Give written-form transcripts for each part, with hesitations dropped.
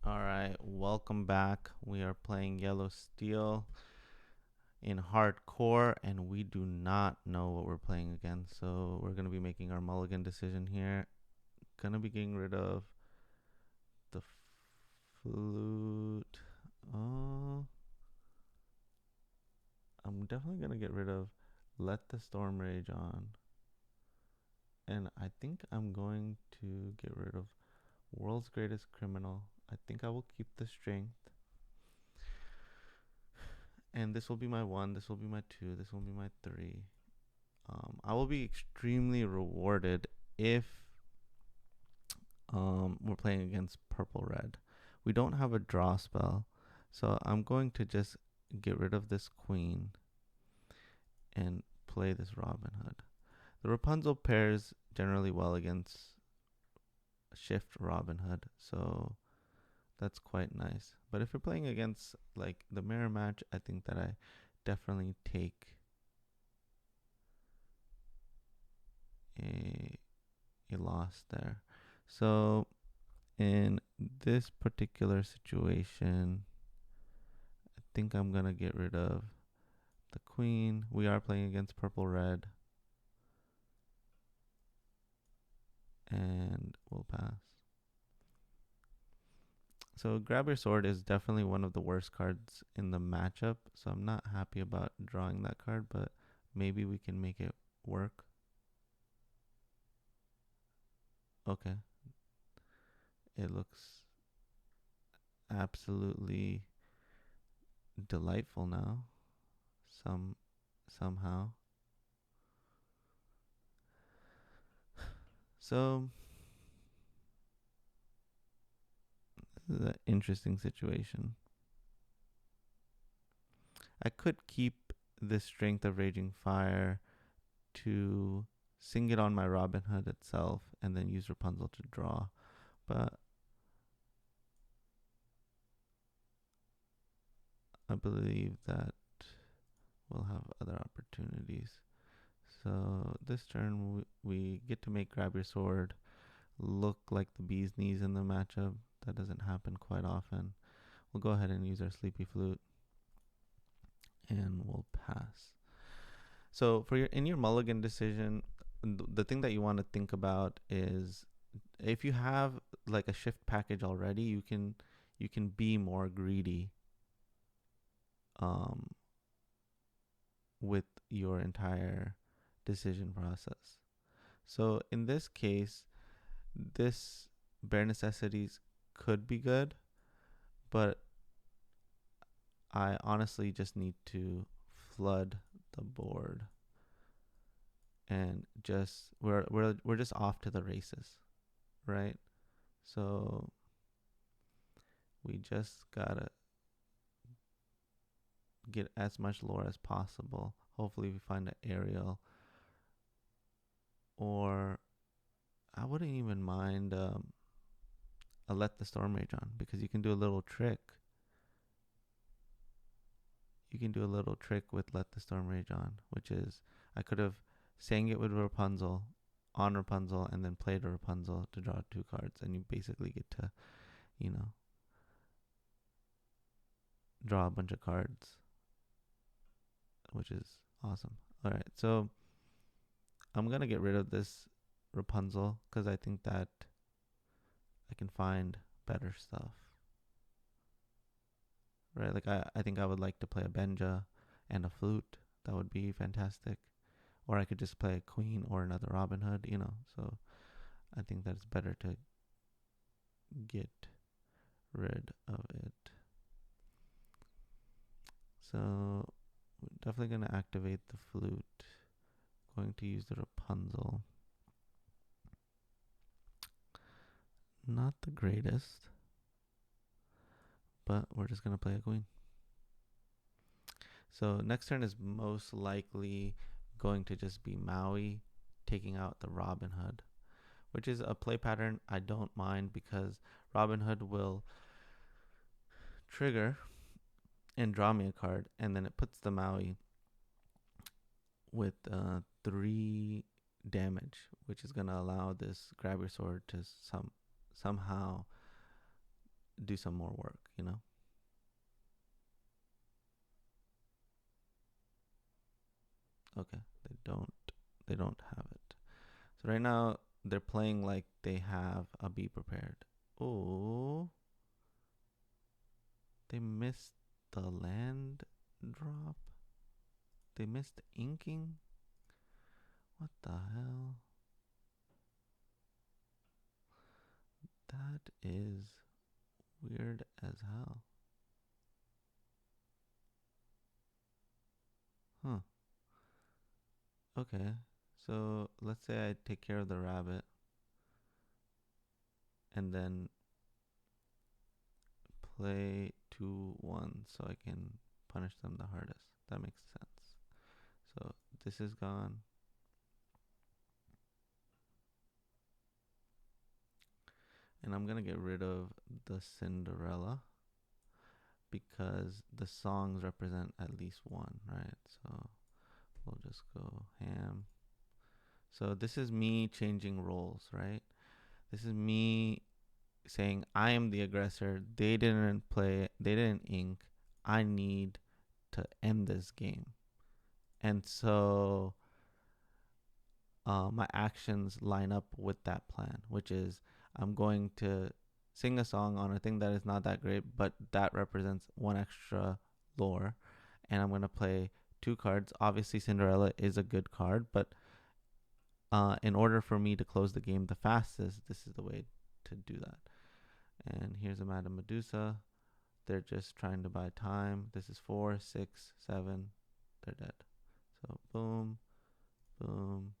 Alright, welcome back. We are playing Yellow Steel in hardcore, and we do not know what we're playing again. So we're going to be making our mulligan decision here. Gonna be getting rid of the flute. Oh, I'm definitely going to get rid of Let the Storm Rage On. And I think I'm going to get rid of World's Greatest Criminal. I think I will keep the strength. And this will be my 1, this will be my 2, this will be my 3. I will be extremely rewarded if we're playing against purple red. We don't have a draw spell, so I'm going to just get rid of this queen and play this Robin Hood. The Rapunzel pairs generally well against shift Robin Hood, so that's quite nice. But if you're playing against like the mirror match, I think that I definitely take a loss there. So in this particular situation, I think I'm gonna get rid of the queen. We are playing against purple red, and we'll pass. So grab your sword is definitely one of the worst cards in the matchup, so I'm not happy about drawing that card, but maybe we can make it work. Okay, it looks absolutely delightful now. Somehow. So this is an interesting situation. I could keep the strength of Raging Fire to sing it on my Robin Hood itself and then use Rapunzel to draw, but I believe that we'll have other opportunities. So this turn we get to make Grab Your Sword look like the bee's knees in the matchup. That doesn't happen quite often. We'll go ahead and use our Sleepy Flute and we'll pass. So for in your mulligan decision, the thing that you want to think about is if you have like a shift package already, you can be more greedy um, with your entire decision process. So in this case, this bare necessities could be good, but I honestly just need to flood the board and just we're just off to the races, right? So we just gotta get as much lore as possible. Hopefully we find an aerial, or I wouldn't even mind a Let the Storm Rage On, because you can do a little trick. You can do a little trick with Let the Storm Rage On, which is I could have sang it with Rapunzel on Rapunzel and then played a Rapunzel to draw 2 cards, and you basically get to, you know, draw a bunch of cards, which is awesome. All right, so I'm gonna get rid of this Rapunzel because I think that I can find better stuff. Right, like I think I would like to play a Benja and a flute. That would be fantastic. Or I could just play a queen or another Robin Hood, you know. So I think that it's better to get rid of it. So definitely going to activate the flute. Going to use the Rapunzel. Not the greatest, but we're just going to play a queen. So next turn is most likely going to just be Maui taking out the Robin Hood, which is a play pattern I don't mind because Robin Hood will trigger and draw me a card, and then it puts the Maui with 3 damage, which is going to allow this Grab Your Sword to somehow do some more work, you know? Okay, they don't have it. So right now they're playing like they have a be prepared. Oh, they missed the land drop. They missed inking. What the hell? That is weird as hell. Huh. Okay. So let's say I take care of the rabbit and then play 2-1 so I can punish them the hardest. That makes sense. So this is gone. And I'm going to get rid of the Cinderella because the songs represent at least one, right? So we'll just go ham. So this is me changing roles, right? This is me saying I am the aggressor. They didn't play, they didn't ink. I need to end this game. And so my actions line up with that plan, which is I'm going to sing a song on a thing that is not that great, but that represents one extra lore. And I'm going to play 2 cards. Obviously, Cinderella is a good card, but in order for me to close the game the fastest, this is the way to do that. And here's a Madame Medusa. They're just trying to buy time. This is 4, 6, 7. They're dead. So boom, boom,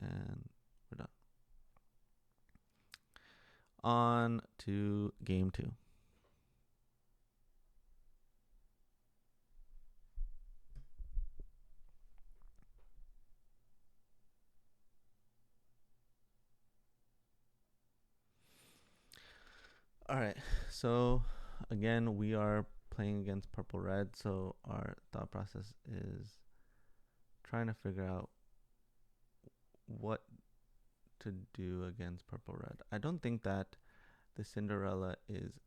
and we're done. On to game 2. All right. So again, we are playing against purple red. So our thought process is trying to figure out what to do against purple red. I don't think that the Cinderella is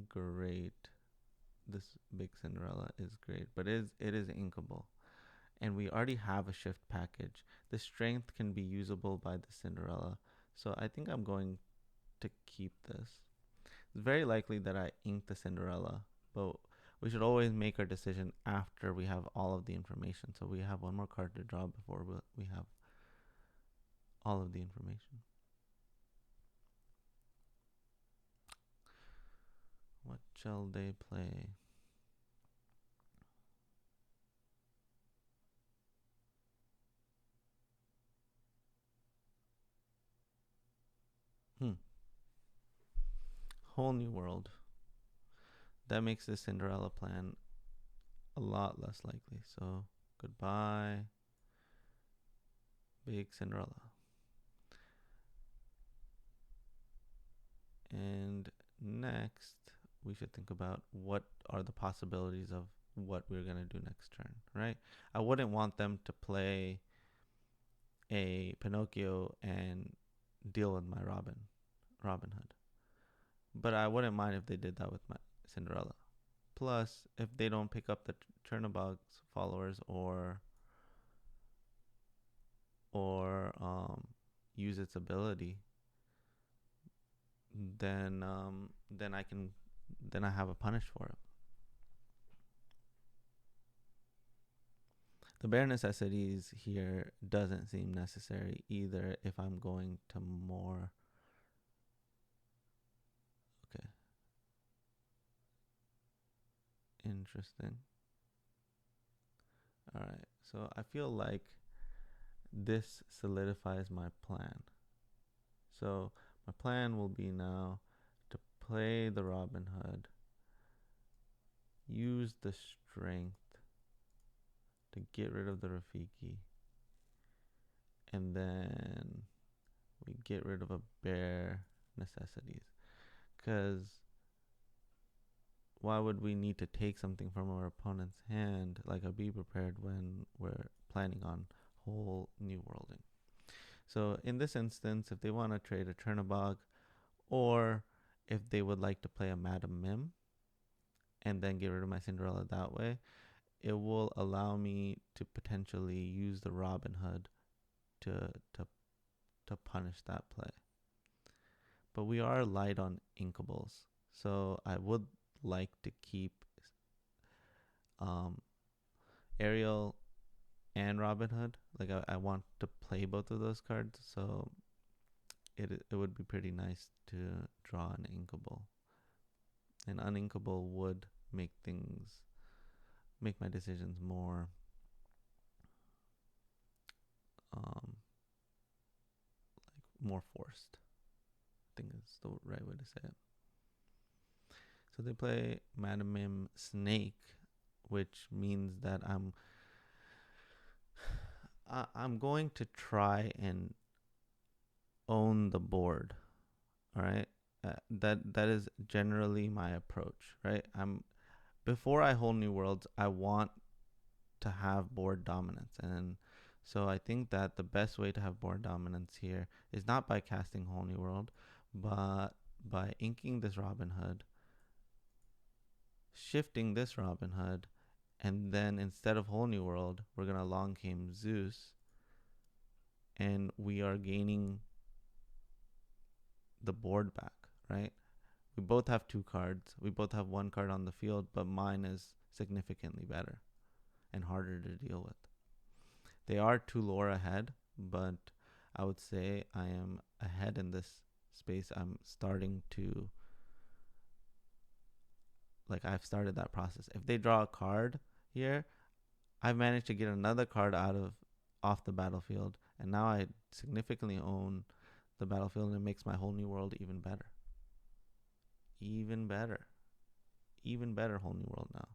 great. This big Cinderella is great, but it is inkable. And we already have a shift package. The strength can be usable by the Cinderella. So I think I'm going to keep this. It's very likely that I ink the Cinderella, but we should always make our decision after we have all of the information. So we have one more card to draw before we have all of the information. What shall they play? Whole new world. That makes the Cinderella plan a lot less likely. So goodbye, big Cinderella. And next, we should think about what are the possibilities of what we're going to do next turn, right? I wouldn't want them to play a Pinocchio and deal with my Robin Hood. But I wouldn't mind if they did that with my Cinderella. Plus, if they don't pick up the Chernobog's followers or use its ability, then I have a punish for it. The bare necessities here doesn't seem necessary either if I'm going to more. Okay. Interesting. All right. So I feel like this solidifies my plan. So my plan will be now to play the Robin Hood, use the strength to get rid of the Rafiki, and then we get rid of a bare necessities. Because why would we need to take something from our opponent's hand, like a be prepared, when we're planning on whole new worlding? So in this instance, if they want to trade a Chernobog Or if they would like to play a Madam Mim and then get rid of my Cinderella that way, it will allow me to potentially use the Robin Hood to to to punish that play. But we are light on inkables, so I would like to keep um, Ariel and Robin Hood. Like I want to play both of those cards, so it would be pretty nice to draw an inkable. An uninkable would make my decisions um more forced. I think that's the right way to say it. So they play Madam Mim Snake, which means that I'm going to try and own the board. All right, that is generally my approach. Right, before I hold New Worlds, I want to have board dominance, and so I think that the best way to have board dominance here is not by casting Whole New World, but by inking this Robin Hood, shifting this Robin Hood, and then instead of Whole New World, we're gonna Long Came Zeus, and we are gaining the board back, right? We both have 2 cards. We both have 1 card on the field, but mine is significantly better and harder to deal with. They are 2 lore ahead, but I would say I am ahead in this space. I'm starting to, like, I've started that process. If they draw a card here, I've managed to get another card off the battlefield, and now I significantly own the battlefield, and it makes my Whole New World even better. Even better Whole New World now.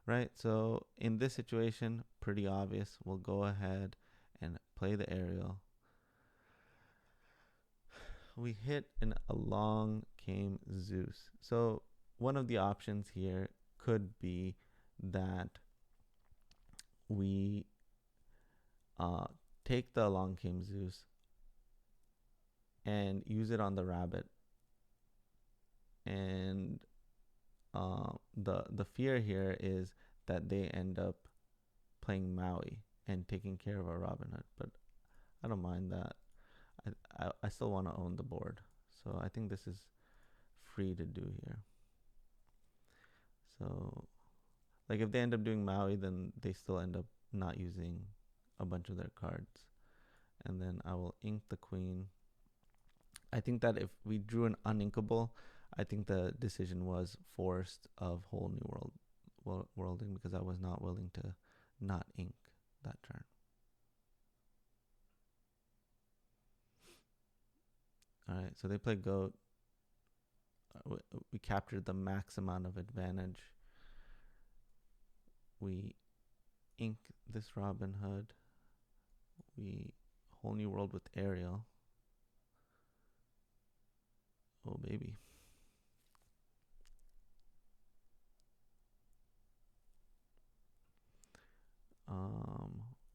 Right, so in this situation, pretty obvious. We'll go ahead and play the aerial. We hit an Along Came Zeus. So one of the options here could be that we take the Along Came Zeus and use it on the rabbit. And the fear here is that they end up playing Maui and taking care of our Robin Hood, but I don't mind that. I still want to own the board, so I think this is free to do here. So, like, if they end up doing Maui, then they still end up not using a bunch of their cards, and then I will ink the queen. I think that if we drew an uninkable, I think the decision was forced of Whole New Worlding, because I was not willing to not ink that turn. All right, so they play goat. We captured the max amount of advantage. We ink this Robin Hood. We Whole New World with Ariel. Oh, baby.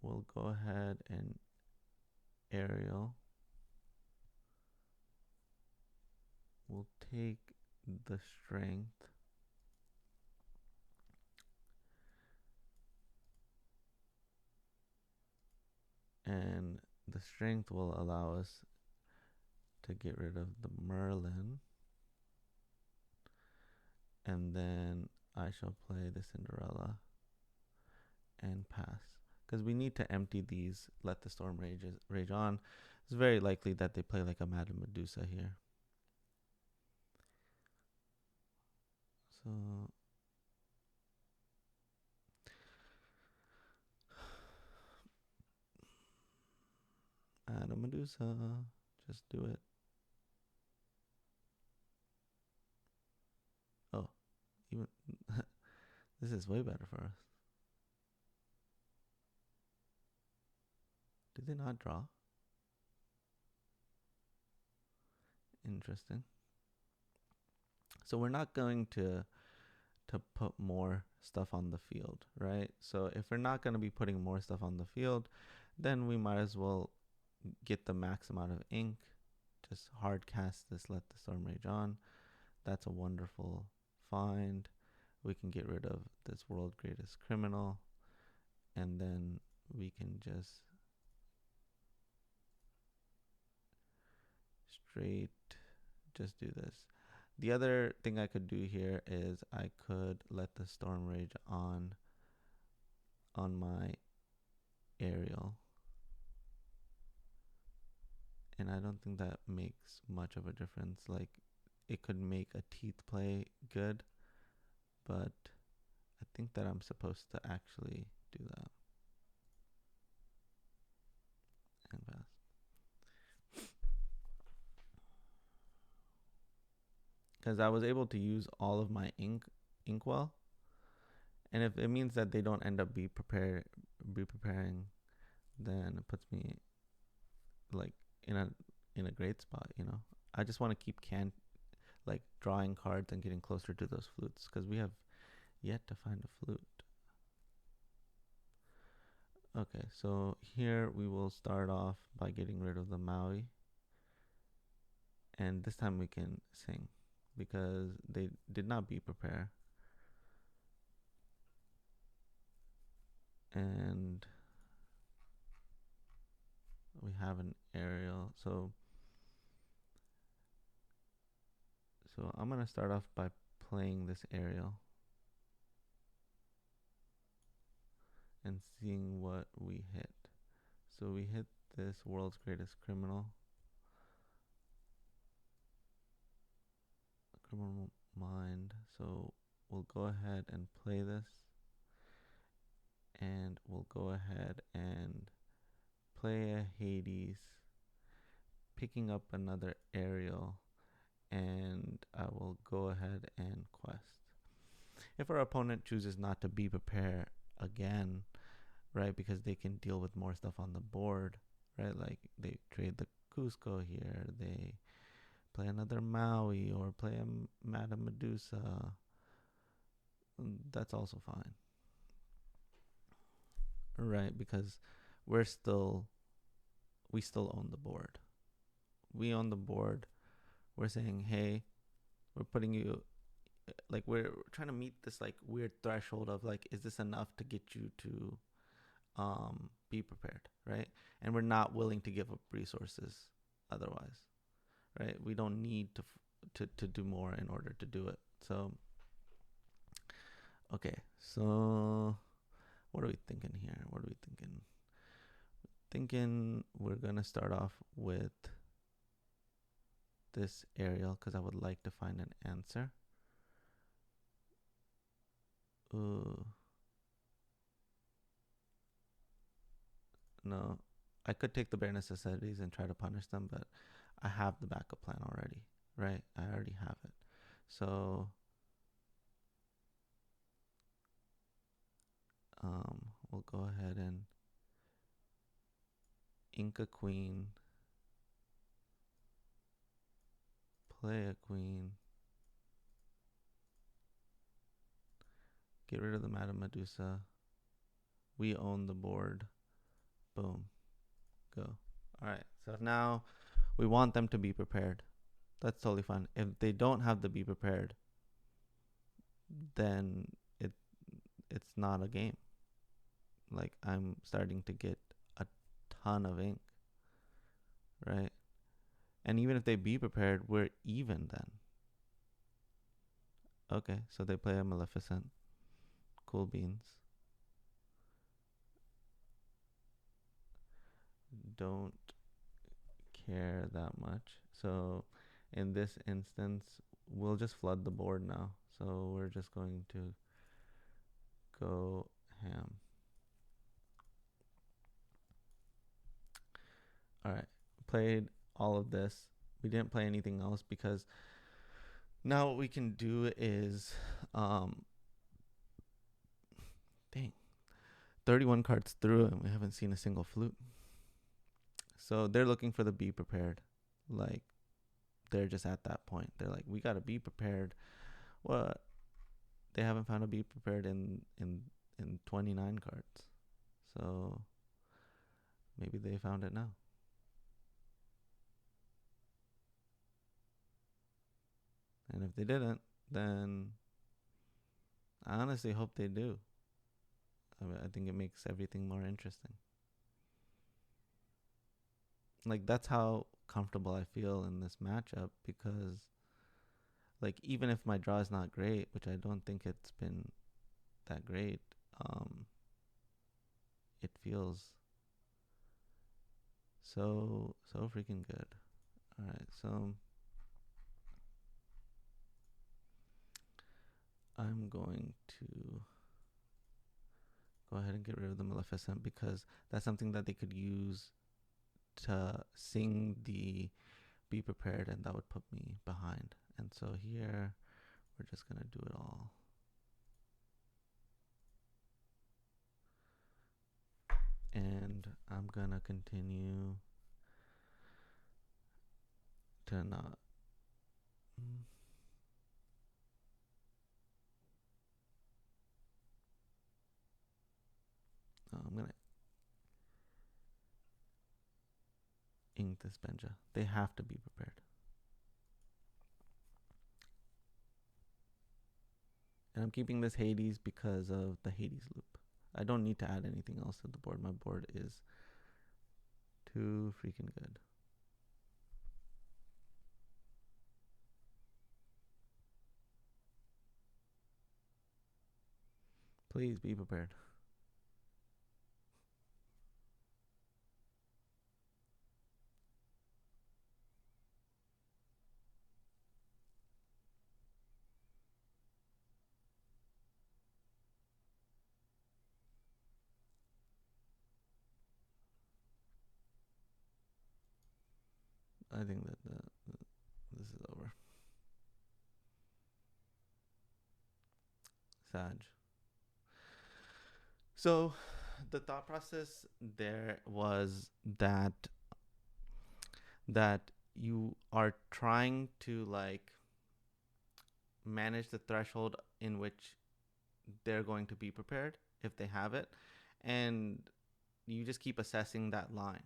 We'll go ahead and Ariel. We'll take the strength. And the strength will allow us to get rid of the Merlin. And then I shall play the Cinderella and pass. Because we need to empty these, let the storm rage on. It's very likely that they play like a Madame Medusa here. So Madame Medusa, just do it. Oh, even this is way better for us. Did they not draw? Interesting. So we're not going to put more stuff on the field, right? So if we're not going to be putting more stuff on the field, then we might as well get the max amount of ink just hard cast this, let the storm rage on. That's a wonderful find. We can get rid of this world greatest criminal, and then we can just straight just do this. The other thing I could do here is I could let the storm rage on my aerial, and I don't think that makes much of a difference. Like, it could make a teeth play good, but I think that I'm supposed to actually do that. And fast. Because I was able to use all of my inkwell, and if it means that they don't end up be preparing, then it puts me like in a great spot, you know. I just want to keep like drawing cards and getting closer to those flutes, because we have yet to find a flute. Okay, so here we will start off by getting rid of the Maui, and this time we can sing because they did not be prepared. And we have an aerial, so I'm gonna start off by playing this aerial and seeing what we hit. So we hit this world's greatest criminal mind. So we'll go ahead and play this, and we'll go ahead and play a Hades, picking up another aerial, and I will go ahead and quest. If our opponent chooses not to be prepared again, right, because they can deal with more stuff on the board, right, like they trade the Cusco here, they play another Maui or play a Madame Medusa, that's also fine, right, because we still own the board. We own the board. We're saying, hey, we're putting you, like, we're trying to meet this like weird threshold of like, is this enough to get you to be prepared, right? And we're not willing to give up resources otherwise, right? We don't need to do more in order to do it. So okay, so what are we thinking here? Thinking we're gonna start off with this aerial because I would like to find an answer. Ooh. No, I could take the bare necessities and try to punish them, but I have the backup plan already, right? I already have it. So we'll go ahead and ink a queen, play a queen, get rid of the Madame Medusa. We own the board. Boom. Go. All right. So now we want them to be prepared. That's totally fine. If they don't have to be prepared, then it's not a game. Like, I'm starting to get a ton of ink, right? And even if they be prepared, we're even then. Okay, so they play a Maleficent. Cool beans. Don't care that much. So in this instance, we'll just flood the board now. So we're just going to go ham. All right, played all of this. We didn't play anything else because now what we can do is, dang, 31 cards through and we haven't seen a single flute. So they're looking for the be prepared. Like, they're just at that point. They're like, we gotta be prepared. What? They haven't found a be prepared in 29 cards. So maybe they found it now. And if they didn't, then I honestly hope they do. I think it makes everything more interesting. Like, that's how comfortable I feel in this matchup, because like, even if my draw is not great, which I don't think it's been that great, it feels so freaking good. All right, so I'm going to go ahead and get rid of the Maleficent, because that's something that they could use to sing the Be Prepared, and that would put me behind. And so here we're just gonna do it all. And I'm gonna continue to not. I'm gonna ink this Benja. They have to be prepared. And I'm keeping this Hades because of the Hades loop. I don't need to add anything else to the board. My board is too freaking good. Please be prepared. I think that this is over. Sag. So the thought process there was that you are trying to like manage the threshold in which they're going to be prepared if they have it, and you just keep assessing that line.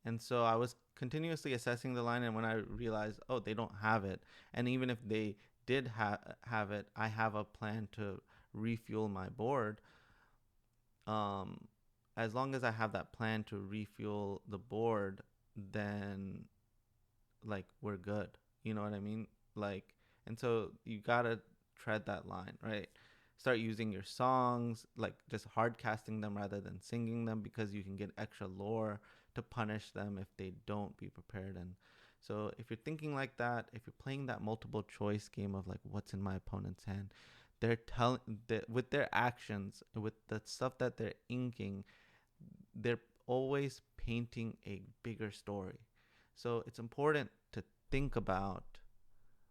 And so I was continuously assessing the line, and when I realized, oh, they don't have it, and even if they did have it, I have a plan to refuel my board. As long as I have that plan to refuel the board, then like we're good. You know what I mean? Like, and so you gotta tread that line, right? Start using your songs, like just hard casting them rather than singing them, because you can get extra lore to punish them if they don't be prepared. And so if you're thinking like that, if you're playing that multiple choice game of like what's in my opponent's hand, they're telling with their actions, with the stuff that they're inking, they're always painting a bigger story. So it's important to think about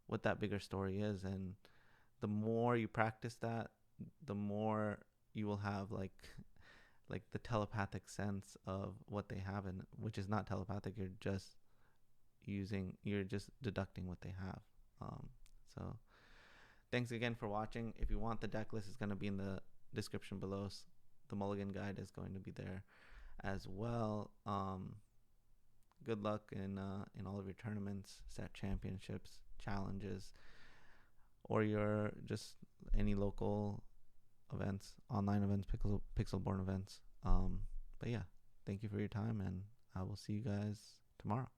what that bigger story is, and the more you practice that, the more you will have like the telepathic sense of what they have, and which is not telepathic. You're just deducting what they have. So thanks again for watching. If you want the deck list, it's going to be in the description below. The Mulligan guide is going to be there as well. Good luck in all of your tournaments, set championships, challenges, or your just any local events, online events, Pixelborn events. But yeah, thank you for your time, and I will see you guys tomorrow.